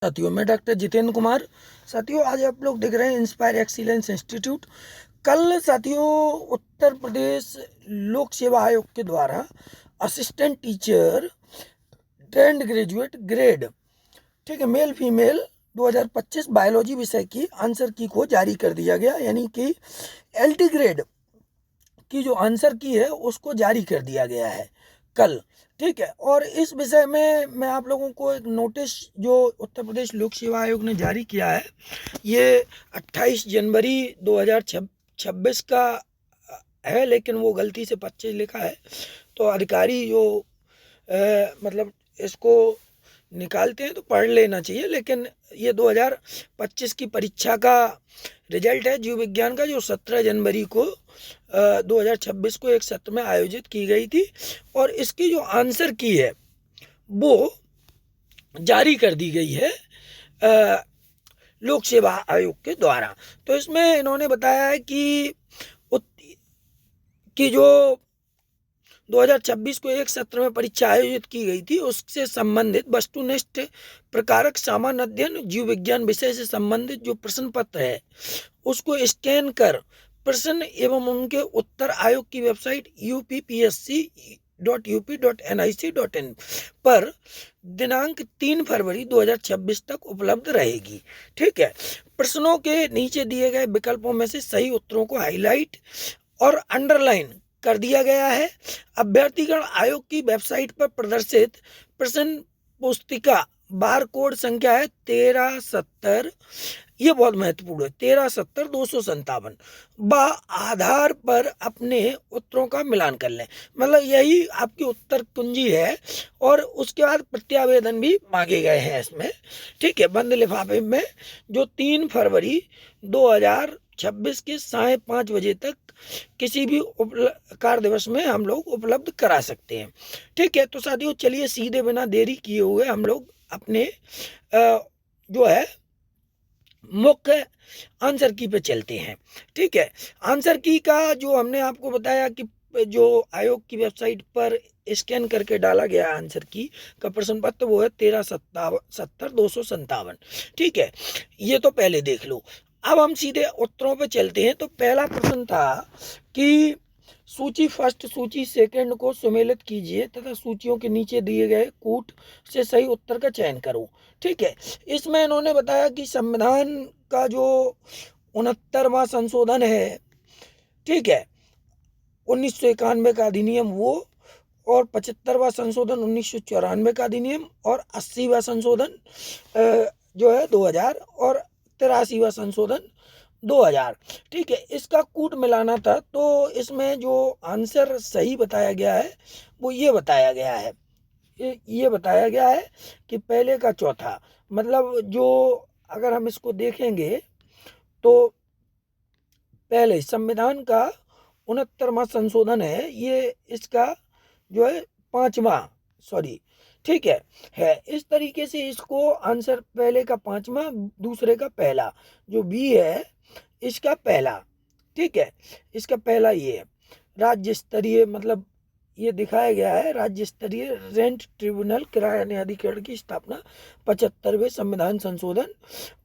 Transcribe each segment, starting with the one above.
साथियों, मैं डॉक्टर जितेंद्र कुमार। साथियों, आज आप लोग देख रहे हैं इंस्पायर एक्सीलेंस इंस्टीट्यूट। कल साथियों, उत्तर प्रदेश लोक सेवा आयोग के द्वारा assistant teacher trained graduate grade, ठीक है, मेल फीमेल 2025 बायोलॉजी विषय की आंसर की को जारी कर दिया गया। यानी कि एलटी ग्रेड की जो आंसर की है उसको जारी कर दिया गया है कल, ठीक है। और इस विषय में मैं आप लोगों को एक नोटिस जो उत्तर प्रदेश लोक सेवा आयोग ने जारी किया है, ये 28 जनवरी 2026 का है, लेकिन वो गलती से 25 लिखा है। तो अधिकारी जो मतलब इसको निकालते हैं तो पढ़ लेना चाहिए, लेकिन ये 2025 की परीक्षा का रिजल्ट है जीव विज्ञान का, जो 17 जनवरी को 2026 को एक सत्र में आयोजित की गई थी। और इसकी जो आंसर की है वो जारी कर दी गई है लोक सेवा आयोग के द्वारा। तो इसमें इन्होंने बताया है कि जो 2026 को एक सत्र में परीक्षा आयोजित की गई थी उससे संबंधित वस्तुनिष्ठ प्रकारक सामान्य अध्ययन जीव विज्ञान विषय से संबंधित जो प्रश्न पत्र है उसको स्कैन कर प्रश्न एवं उनके उत्तर आयोग की वेबसाइट uppsc.up.nic.in पर दिनांक 3 फरवरी 2026 तक उपलब्ध रहेगी, ठीक है। प्रश्नों के नीचे दिए गए विकल्पों में से सही उत्तरों को हाईलाइट और अंडरलाइन कर दिया गया है। अभ्यर्थीगण आयोग की वेबसाइट पर प्रदर्शित प्रश्न पुस्तिका बार कोड संख्या है 1370, ये बहुत महत्वपूर्ण है, 1370-257 आधार पर अपने उत्तरों का मिलान कर लें। मतलब यही आपकी उत्तर कुंजी है। और उसके बाद प्रत्यावेदन भी मांगे गए हैं इसमें, ठीक है, बंद लिफाफे में, जो 3 फरवरी 2026 के 5:30 बजे तक किसी भी कार्य दिवस में हम लोग उपलब्ध करा सकते हैं, ठीक है। तो साथियों, चलिए सीधे बिना देरी किए हुए हम लोग अपने जो है मुख्य आंसर की पे चलते हैं, ठीक है। आंसर की का जो हमने आपको बताया कि जो आयोग की वेबसाइट पर स्कैन करके डाला गया आंसर की का प्रश्न पत्र वो है 1370-257, ठीक है। ये तो पहले देख लो। अब हम सीधे उत्तरों पे चलते हैं। तो पहला प्रश्न था कि सूची फर्स्ट सूची सेकंड को सुमेलित कीजिए तथा सूचियों के नीचे दिए गए कूट से सही उत्तर का चयन करो, ठीक है। इसमें इन्होंने बताया कि संविधान का जो 69वां संशोधन है, ठीक है, 1991 का अधिनियम वो, और 75वां संशोधन 1994 का अधिनियम, और 80वां संशोधन जो है 2000, और 83वां संशोधन 2000, ठीक है। इसका कूट मिलाना था। तो इसमें जो आंसर सही बताया गया है वो ये बताया गया है, ये बताया गया है कि पहले का चौथा, मतलब जो अगर हम इसको देखेंगे तो पहले संविधान का 69वां संशोधन है, ये इसका जो है 5वां, सॉरी, ठीक है। इस तरीके से इसको आंसर पहले का 5वां, दूसरे का पहला, जो बी है इसका पहला, ठीक है, इसका पहला ये है। राज्य स्तरीय, मतलब ये दिखाया गया है राज्य स्तरीय रेंट ट्रिब्यूनल किराया न्यायाधिकरण की स्थापना 75वें संविधान संशोधन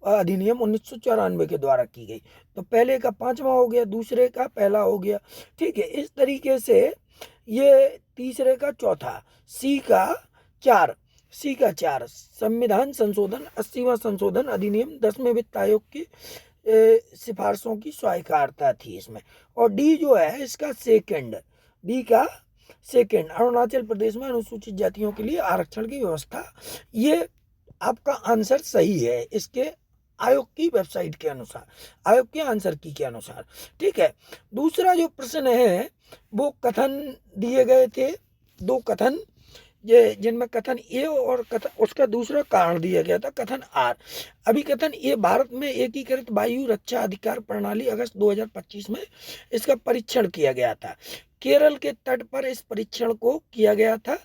अधिनियम 1994 के द्वारा की गई। तो पहले का 5वां हो गया, दूसरे का पहला हो गया, ठीक है। इस तरीके से ये तीसरे का चौथा, सी का 4 संविधान संशोधन 80वां संशोधन अधिनियम 10वें वित्त आयोग की सिफारिशों की स्वीकार्यता थी इसमें। और डी जो है इसका सेकंड, डी का सेकंड, अरुणाचल प्रदेश में अनुसूचित जातियों के लिए आरक्षण की व्यवस्था। ये आपका आंसर सही है इसके आयोग की वेबसाइट के अनुसार, आयोग के आंसर की के अनुसार, ठीक है। दूसरा जो प्रश्न है वो कथन दिए गए थे, 2 कथन, ये जिनमें कथन ए और कथन उसका दूसरा कारण दिया गया था कथन आर। अभिकथन ए, भारत में एकीकृत वायु रक्षा अधिकार प्रणाली अगस्त 2025 में इसका परीक्षण किया गया था। केरल के तट पर इस परीक्षण को किया गया था,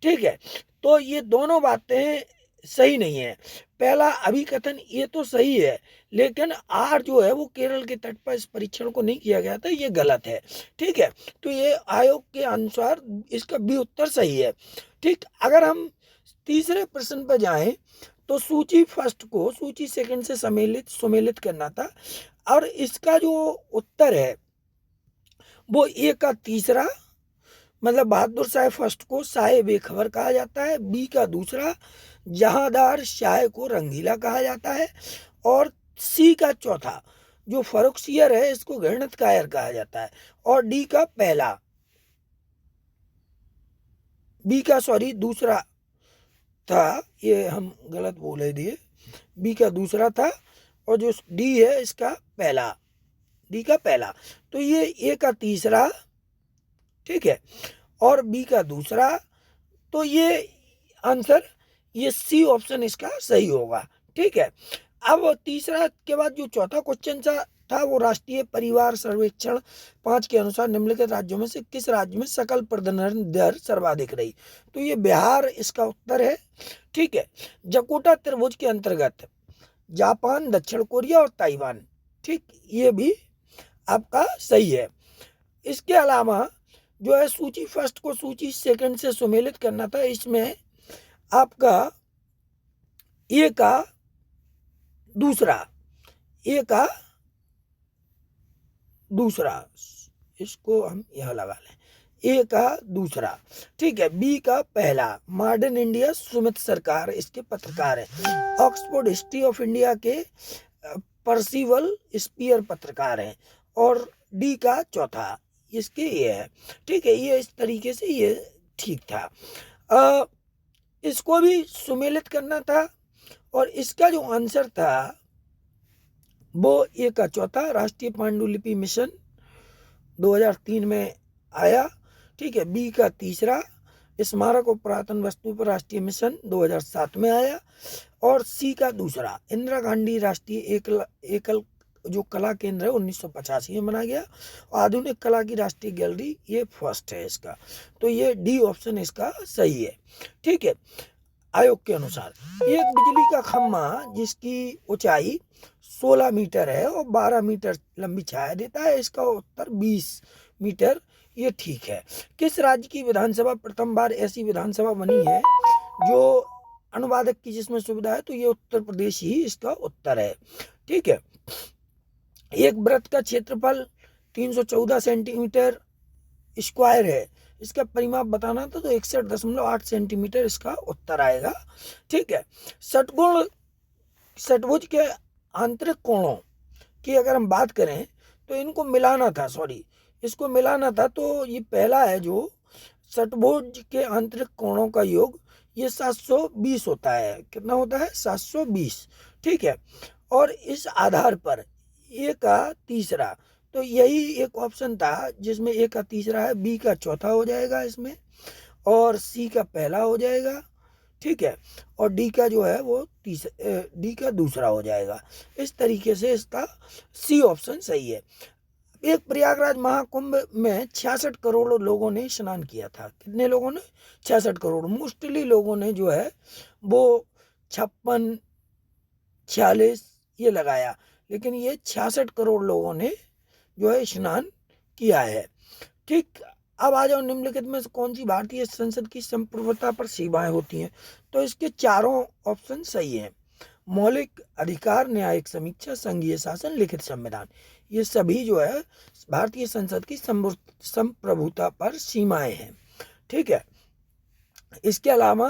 ठीक है। तो ये दोनों बातें सही नहीं है। पहला अभिकथन ये तो सही है, लेकिन आर जो है वो केरल के तट पर इस परीक्षण को नहीं किया गया था, ये गलत है, ठीक है। तो ये आयोग के अनुसार इसका बी उत्तर सही है, ठीक। अगर हम तीसरे प्रश्न पर जाएं तो सूची फर्स्ट को सूची सेकंड से सुमेलित करना था। और इसका जो उत्तर है वो ए का तीसरा, मतलब बहादुर शाह फर्स्ट को शाह बेखबर कहा जाता है, बी का दूसरा जहांदार शाह को रंगीला कहा जाता है, और सी का चौथा जो फर्रुखसियर है इसको घृणित कायर कहा जाता है, और डी का पहला, बी का सॉरी दूसरा था, ये हम गलत बोले दिए, बी का दूसरा था और जो डी है इसका पहला, डी का पहला। तो ये ए का तीसरा, ठीक है, और बी का दूसरा, तो ये आंसर ये सी ऑप्शन इसका सही होगा। ठीक है, अब तीसरा के बाद जो चौथा क्वेश्चन था वो राष्ट्रीय परिवार सर्वेक्षण 5 के अनुसार निम्नलिखित राज्यों में से किस राज्य में सकल प्रजनन दर सर्वाधिक रही। तो ये बिहार इसका उत्तर है। ठीक है, जकोटा त्रिभुज के अंतर्गत जापान, दक्षिण कोरिया और ताइवान, ठीक, ये भी आपका सही है। इसके अलावा जो है सूची फर्स्ट को सूची सेकंड से सुमेलित करना था, इसमें आपका ए का दूसरा, ए का दूसरा, इसको हम यह लगा लें, ए का दूसरा, ठीक है, बी का पहला, मॉडर्न इंडिया सुमित सरकार इसके पत्रकार हैं, ऑक्सफोर्ड हिस्ट्री ऑफ इंडिया के पर्सिवल स्पीयर पत्रकार हैं, और डी का चौथा इसके ये है। ठीक है, ये इस तरीके से ये ठीक था। इसको भी सुमेलित करना था, और इसका जो आंसर था वो ए का चौथा राष्ट्रीय पांडुलिपि मिशन 2003 में आया। ठीक है, बी का तीसरा स्मारक और पुरातन वस्तु पर राष्ट्रीय मिशन 2007 में आया, और सी का दूसरा इंदिरा गांधी राष्ट्रीय एकल जो कला केंद्र है 1985 में बनाया गया, और आधुनिक कला की राष्ट्रीय गैलरी ये फर्स्ट है इसका। तो ये डी ऑप्शन इसका सही है। ठीक है, आयोग के अनुसार एक बिजली का खम्भा जिसकी ऊंचाई 16 मीटर है और 12 मीटर लंबी छाया देता है, इसका उत्तर 20 मीटर, ये ठीक है। किस राज्य की विधानसभा प्रथम बार ऐसी विधानसभा बनी है जो अनुवादक की जिसमें सुविधा है, तो ये उत्तर प्रदेश ही इसका उत्तर है। ठीक है, एक वृत्त का क्षेत्रफल 314 सेंटीमीटर स्क्वायर है, इसका परिमाप बताना था, तो 61.8 सेंटीमीटर इसका उत्तर आएगा। ठीक है, षटभुज के आंतरिक कोणों की अगर हम बात करें तो इनको मिलाना था, इसको मिलाना था, तो ये पहला है जो षटभुज के आंतरिक कोणों का योग ये 720 होता है। कितना होता है? 720। ठीक है, और इस आधार पर ए का तीसरा, तो यही एक ऑप्शन था जिसमें ए का तीसरा है, बी का चौथा हो जाएगा इसमें, और सी का पहला हो जाएगा। ठीक है, और डी का जो है वो डी का दूसरा हो जाएगा। इस तरीके से इसका सी ऑप्शन सही है। एक प्रयागराज महाकुंभ में 66 करोड़ लोगों ने स्नान किया था। कितने लोगों ने? 66 करोड़। मोस्टली लोगों ने जो है वो 56, 46 ये लगाया, लेकिन ये 66 करोड़ लोगों ने जो है स्नान किया है। ठीक, अब आ जाओ निम्नलिखित में से कौन सी भारतीय संसद की संप्रभुता पर सीमाएं होती हैं। तो इसके चारों ऑप्शन सही हैं। मौलिक अधिकार, न्यायिक समीक्षा, संघीय शासन, लिखित संविधान, ये सभी जो है भारतीय संसद की संप्रभुता पर सीमाएं हैं। ठीक है, इसके अलावा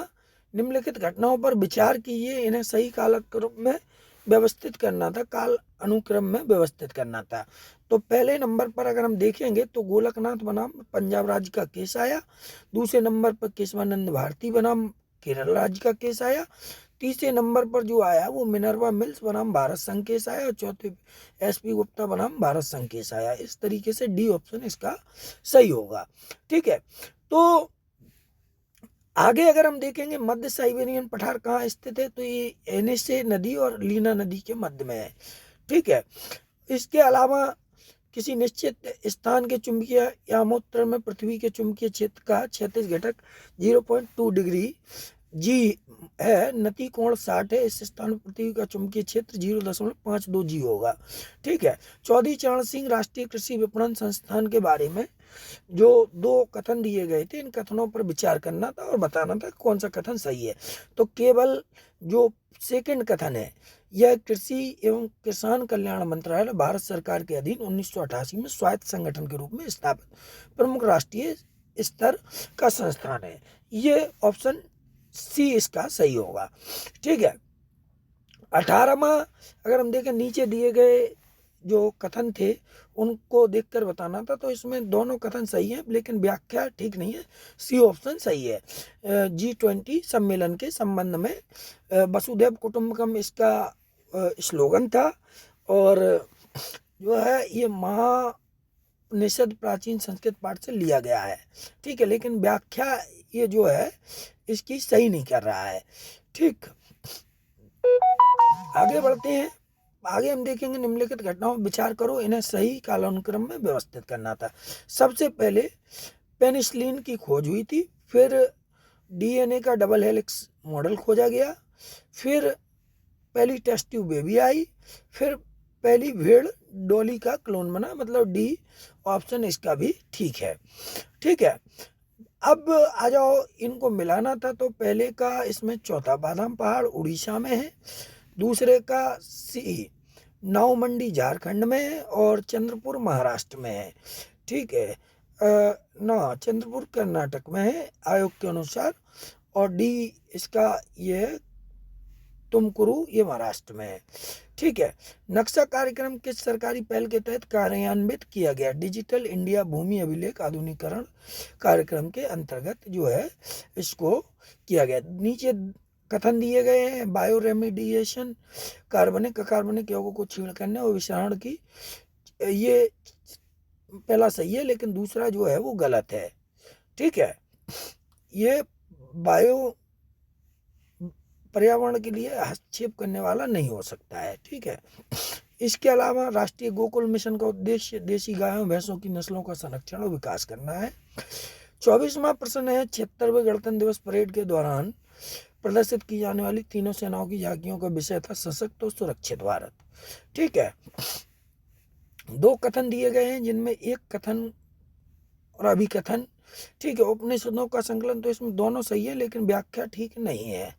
निम्नलिखित घटनाओं पर विचार कीजिए, इन्हें सही कालक्रम में व्यवस्थित करना था, काल अनुक्रम में व्यवस्थित करना था। तो पहले नंबर पर अगर हम देखेंगे तो गोलकनाथ बनाम पंजाब राज्य का केस आया, दूसरे नंबर पर केशवानंद भारती बनाम केरल राज्य का केस आया, तीसरे नंबर पर जो आया वो मिनर्वा मिल्स बनाम भारत संघ केस आया, और चौथे एसपी गुप्ता बनाम भारत संघ केस आया। इस तरीके से डी ऑप्शन इसका सही होगा। ठीक है, तो आगे अगर हम देखेंगे मध्य साइबेरियन पठार कहाँ स्थित है, तो ये एनएसए नदी और लीना नदी के मध्य में है। ठीक है, इसके अलावा किसी निश्चित स्थान के चुंबकीय यामोत्तर में पृथ्वी के चुंबकीय क्षेत्र का क्षैतिज घटक 0.2 डिग्री जी है, नति कोण 60 है, इस स्थान पर पृथ्वी का चुंबकीय क्षेत्र 0.52 जी होगा। ठीक है। चौधरी चरण सिंह राष्ट्रीय कृषि विपणन संस्थान के बारे में जो 2 कथन दिए गए थे, इन कथनों पर विचार करना था और बताना था कौन सा कथन सही है। तो केवल जो सेकंड कथन है, यह कृषि एवं किसान कल्याण मंत्रालय भारत सरकार के अधीन 1988 में स्वायत्त संगठन के रूप में स्थापित प्रमुख राष्ट्रीय स्तर का संस्थान है। ये ऑप्शन सी इसका सही होगा। ठीक है। 18वां अगर हम देखें, नीचे दिए गए जो कथन थे उनको देखकर बताना था, तो इसमें दोनों कथन सही हैं लेकिन व्याख्या ठीक नहीं है। सी ऑप्शन सही है। G20 सम्मेलन के संबंध में वसुधैव कुटुंबकम इसका स्लोगन था, और जो है ये महानिषद प्राचीन संस्कृत पाठ से लिया गया है। ठीक है, लेकिन व्याख्या ये जो है इसकी सही नहीं कर रहा है। ठीक, आगे बढ़ते हैं। आगे हम देखेंगे निम्नलिखित घटनाओं पर विचार करो, इन्हें सही कालानुक्रम में व्यवस्थित करना था। सबसे पहले पेनिसिलिन की खोज हुई थी, फिर डीएनए का डबल हेलिक्स मॉडल खोजा गया, फिर पहली टेस्ट ट्यूब बेबी आई, फिर पहली भेड़ डॉली का क्लोन बना, मतलब डी ऑप्शन इसका भी ठीक है। ठीक है। अब आ जाओ, इनको मिलाना था, तो पहले का इसमें चौथा बादाम पहाड़ उड़ीसा में है, दूसरे का सी नाव मंडी झारखंड में है, और चंद्रपुर महाराष्ट्र में है। ठीक है। ना, चंद्रपुर कर्नाटक में है आयोग के अनुसार, और डी इसका ये है तुमकुरु, ये महाराष्ट्र में है। ठीक है। नक्शा कार्यक्रम किस सरकारी पहल के तहत कार्यान्वित किया गया? डिजिटल इंडिया भूमि अभिलेख आधुनिकीकरण कार्यक्रम के अंतर्गत जो है इसको किया गया। नीचे कथन दिए गए हैं, बायो रेमिडिएशन, कार्बनिक यौगों को छीण करने और विषाण की, ये पहला सही है लेकिन दूसरा जो है वो गलत है। ठीक है। ये बायो पर्यावरण के लिए हस्तक्षेप करने वाला नहीं हो सकता है। ठीक है। इसके अलावा राष्ट्रीय गोकुल मिशन का उद्देश्य देशी गायों भैंसों की नस्लों का संरक्षण और विकास करना है। 24वां प्रश्न है, 76वें गणतंत्र दिवस परेड के दौरान प्रदर्शित की जाने वाली तीनों सेनाओं की झांकियों का विषय था सशक्त और सुरक्षित भारत। ठीक है। 2 कथन दिए गए हैं जिनमें एक कथन और अभिकथन। ठीक है। उपनिषदों का संकलन, तो इसमें दोनों सही है लेकिन व्याख्या ठीक नहीं है।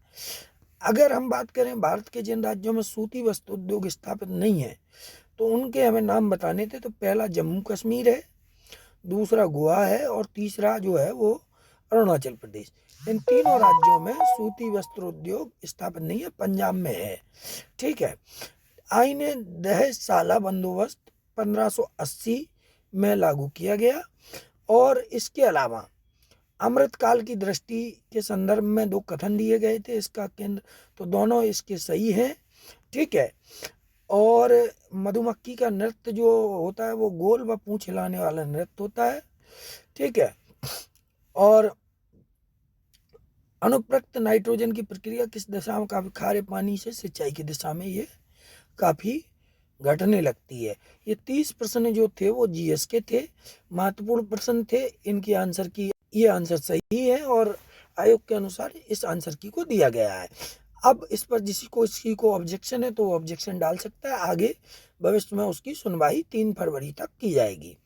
अगर हम बात करें भारत के जिन राज्यों में सूती वस्त्र उद्योग स्थापित नहीं है, तो उनके हमें नाम बताने थे। तो पहला जम्मू कश्मीर है, दूसरा गोवा है, और तीसरा जो है वो अरुणाचल प्रदेश। इन तीनों राज्यों में सूती वस्त्र उद्योग स्थापित नहीं है, पंजाब में है। ठीक है। आईने दहसाला बंदोबस्त 1580 में लागू किया गया, और इसके अलावा अमृतकाल की दृष्टि के संदर्भ में 2 कथन दिए गए थे, इसका केंद्र, तो दोनों इसके सही हैं। ठीक है। और मधुमक्खी का नृत्य जो होता है वो गोल व पूंछ हिलाने वाला नृत्य होता है। ठीक है। और अनुप्रयुक्त नाइट्रोजन की प्रक्रिया किस दिशा में? काफी खारे पानी से सिंचाई की दिशा में ये काफी घटने लगती है। ये 30 प्रश्न जो थे वो जीएस के थे, महत्वपूर्ण प्रश्न थे। इनकी आंसर की ये आंसर सही है, और आयोग के अनुसार इस आंसर की को दिया गया है। अब इस पर किसी को ऑब्जेक्शन है तो वो ऑब्जेक्शन डाल सकता है। आगे भविष्य में उसकी सुनवाई 3 फरवरी तक की जाएगी।